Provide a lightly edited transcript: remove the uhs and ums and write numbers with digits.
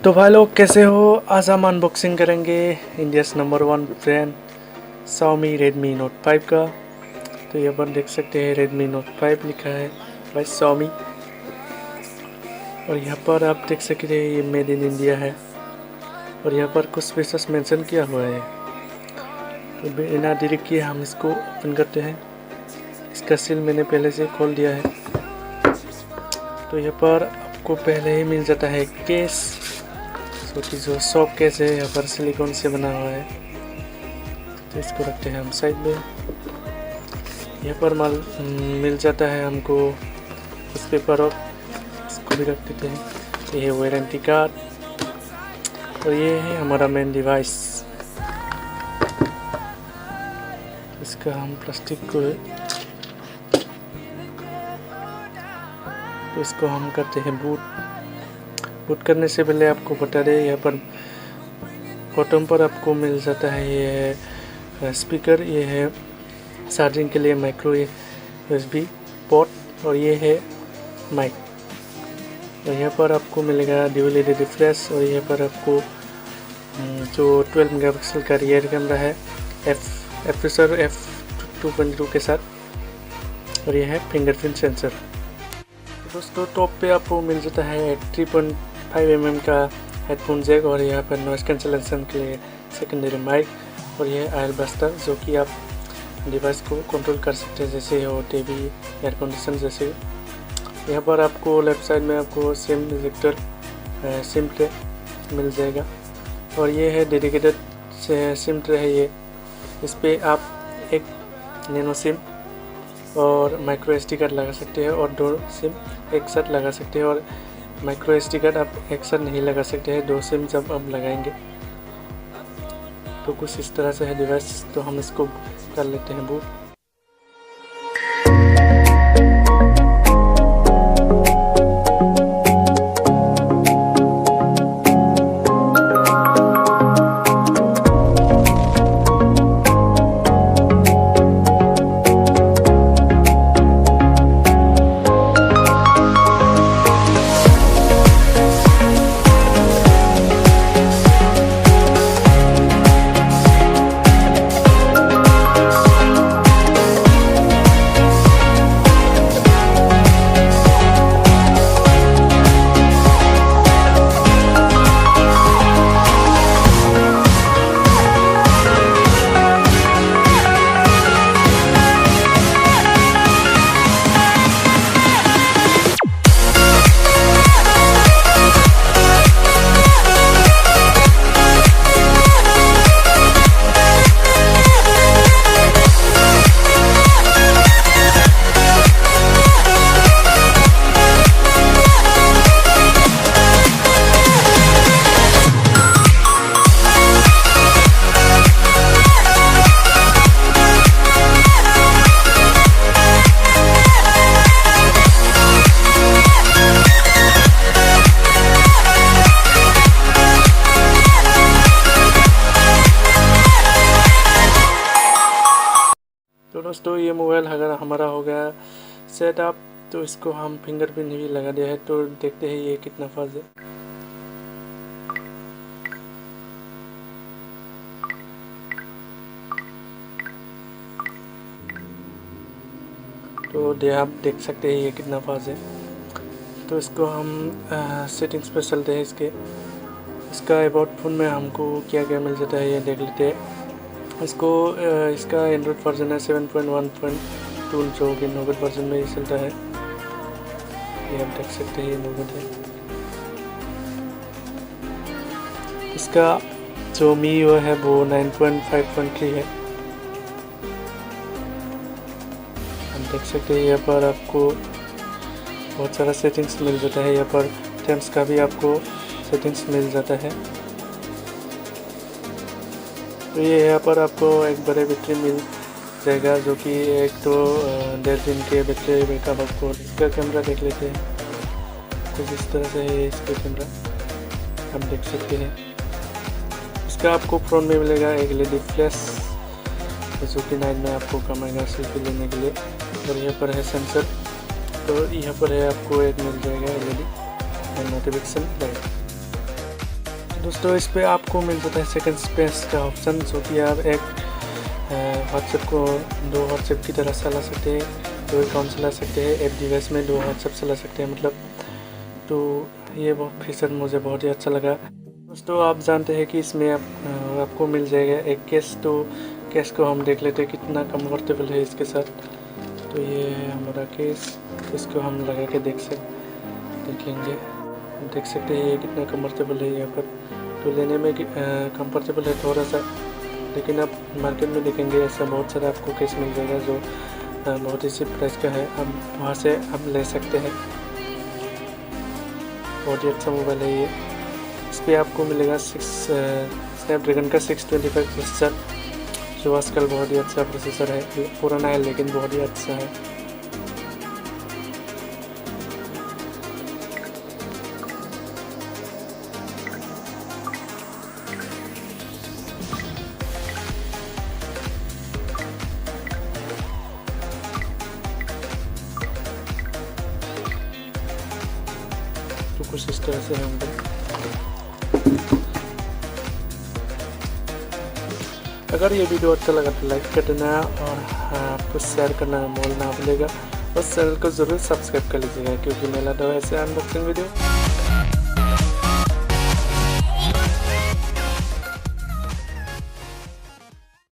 तो भाई लोग कैसे हो। आज हम अनबॉक्सिंग करेंगे India's number 1 brand Xiaomi Redmi Note 5 का। तो यहाँ पर देख सकते हैं Redmi Note 5 लिखा है भाई Xiaomi, और यहाँ पर आप देख सकते हैं ये मेड इन इंडिया है, और यहाँ पर कुछ फीचर्स मेंशन किया हुआ है। तो बिना देरी किए हम इसको ओपन करते हैं। इसका सील मैंने पहले से खोल दिया है। तो यहाँ पर आपको पहले ही मिल जाता है केस, जो सॉफ्ट केस है, यहाँ पर सिलिकॉन से बना हुआ है। तो इसको रखते हैं हम साइड में। यहाँ पर मिल जाता है हमको उस पेपर और इसको भी रख देते हैं। ये है वारंटी कार्ड, और ये है हमारा मेन डिवाइस। इसका हम प्लास्टिक को तो इसको हम करते हैं बूट करने से पहले आपको बता दें, यहाँ पर बॉटम पर आपको मिल जाता है ये स्पीकर, ये है चार्जिंग के लिए माइक्रो USB पोर्ट, और ये है माइक। और यहाँ पर आपको मिलेगा ड्यूल LED रिफ्रेश, और यहाँ पर आपको जो 12 मेगापिक्सल का रियर कैमरा है एफिसर f2.2 के साथ, और यह है फिंगरप्रिंट सेंसर। दोस्तों टॉप पे आपको मिल जाता है 3.5 mm का हेडफोन जैक, और यहाँ पर नॉइस कैंसलेशन के लिए सेकेंडरी माइक, और यह आयर बस्टर जो कि आप डिवाइस को कंट्रोल कर सकते हैं, जैसे हो टीवी, एयर कंडीशन जैसे। यहाँ पर आपको लेफ्ट साइड में आपको सिम इजेक्टर सिम ट्रे मिल जाएगा, और ये है डेडिकेटेड सिम ट्रे है। ये इस पर आप एक नैनो सिम और माइक्रो SD कार्ड लगा सकते हैं, और 2 सिम एक साथ लगा सकते हैं। और माइक्रो SD कार्ड आप एक साथ नहीं लगा सकते हैं, 2 सिम जब आप लगाएंगे। तो कुछ इस तरह से है डिवाइस। तो हम इसको कर लेते हैं बूट। तो दोस्तों ये मोबाइल अगर हमारा हो गया सेटअप, तो इसको हम फिंगरप्रिंट भी लगा दिया है। तो देखते हैं ये कितना फास्ट है। तो आप देख सकते हैं ये कितना फास्ट है। तो इसको हम सेटिंग्स पे चलते हैं। इसका अबाउट फ़ोन में हमको क्या क्या मिल जाता है ये देख लेते हैं। इसका एंड्रॉयड वर्जन है 7.1.2, जो कि नोगट वर्जन में ही चलता है। ये आप देख सकते हैं ये नोगट है। इसका जो MIUI है वो 9.5.3 है। हम देख सकते हैं यहाँ पर आपको बहुत सारा सेटिंग्स मिल जाता है। यहाँ पर थीम्स का भी आपको सेटिंग्स मिल जाता है। तो ये यहाँ पर आपको एक बड़े बैटरी मिल जाएगा, जो कि 1-1.5 दिन के बैटरी बैकअप आपको। इसका कैमरा देख लेते हैं। कुछ इस तरह से है इसका कैमरा, आप देख सकते हैं। इसका आपको फ्रंट में मिलेगा एक LED फ्लैश, जो कि नाइट में आपको काम आएगा सेल्फी लेने के लिए। और यहाँ पर है सेंसर, तो यहाँ पर है आपको एक मिल जाएगा LED नोटिफिकेशन लाइट। दोस्तों इस पे आपको मिल जाता है सेकंड स्पेस का ऑप्शन, जो कि आप एक व्हाट्सएप को 2 व्हाट्सएप की तरह चला सकते हैं, 2 अकाउंट चला सकते हैं, एक डिवाइस में 2 व्हाट्सएप चला सकते हैं मतलब। तो ये बहुत फीचर मुझे बहुत ही अच्छा लगा। दोस्तों आप जानते हैं कि इसमें आपको मिल जाएगा एक केस। तो केस को हम देख लेते हैं कितना कम्फर्टेबल है इसके साथ। तो ये है हमारा केस, इसको हम लगा के देखेंगे, देख सकते हैं ये कितना कम्फर्टेबल है यहाँ पर। तो लेने में कम्फर्टेबल है थोड़ा सा, लेकिन आप मार्केट में देखेंगे ऐसा बहुत सारा आपको केस मिल जाएगा जो बहुत ही चीप प्राइस का है। हम वहाँ से आप ले सकते हैं। बहुत ही अच्छा मोबाइल है ये। इस पर आपको मिलेगा स्नैपड्रैगन का 625 प्रोसेसर, जो आजकल बहुत ही अच्छा प्रोसेसर है। पुराना है लेकिन बहुत ही अच्छा है। तो कुछ इस तरह से होंगे। अगर ये वीडियो अच्छा लगा तो लाइक कर देना और आपको शेयर करना बोलना भूलेगा, और चैनल को ज़रूर सब्सक्राइब कर लीजिएगा, क्योंकि मैं लाता हूँ ऐसे अनबॉक्सिंग वीडियो।